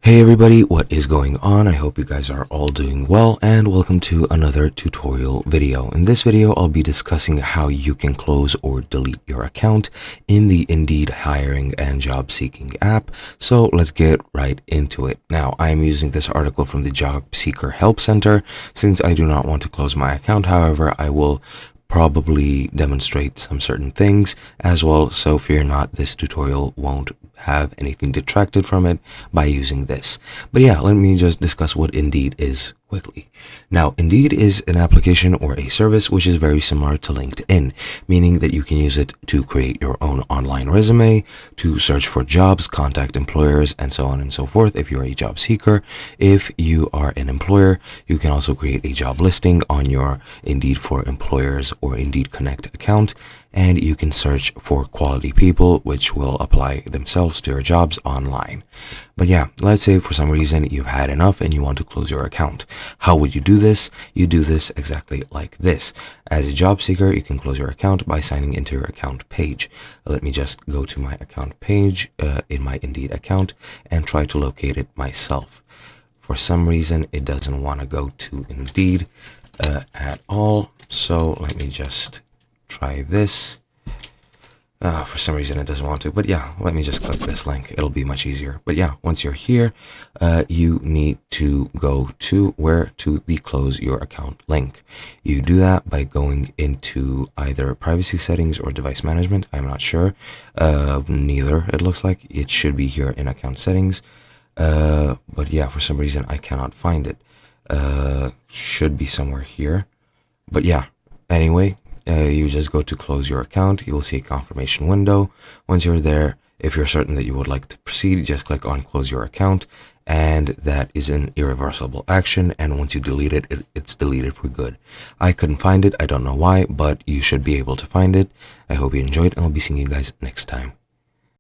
Hey everybody, what is going on? I hope you guys are all doing well and welcome to another tutorial video. In this video, I'll be discussing how you can close or delete your account in the Indeed hiring and job seeking app. So let's get right into it. Now, I am using this article from the Job Seeker Help Center since I do not want to close my account. However, I will probably demonstrate some certain things as well, so fear not, this tutorial won't have anything detracted from it by using this. But yeah, let me just discuss what Indeed is quickly. Now, Indeed is an application or a service which is very similar to LinkedIn, meaning that you can use it to create your own online resume, to search for jobs, contact employers, and so on and so forth. If you're a job seeker, if you are an employer, you can also create a job listing on your Indeed for Employers or Indeed Connect account, and you can search for quality people which will apply themselves to your jobs online. But yeah, let's say for some reason you've had enough and you want to close your account. How would you do this? You do this exactly like this. As a job seeker, you can close your account by signing into your account page. Let me just go to my account page in my Indeed account and try to locate it myself. For some reason, it doesn't want to go to Indeed at all. So let me just try this. For some reason it doesn't want to, but yeah, let me just click this link. It'll be much easier. But yeah, once you're here, you need to go to the close your account link. You do that by going into either privacy settings or device management. I'm not sure. Neither, it looks like. It should be here in account settings. But yeah, for some reason I cannot find it. Should be somewhere here. But yeah, anyway, you just go to close your account. You'll see a confirmation window. Once you're there, if you're certain that you would like to proceed, just click on close your account, and that is an irreversible action. And once you delete it, it's deleted for good. I couldn't find it. I don't know why, but you should be able to find it. I hope you enjoyed, and I'll be seeing you guys next time.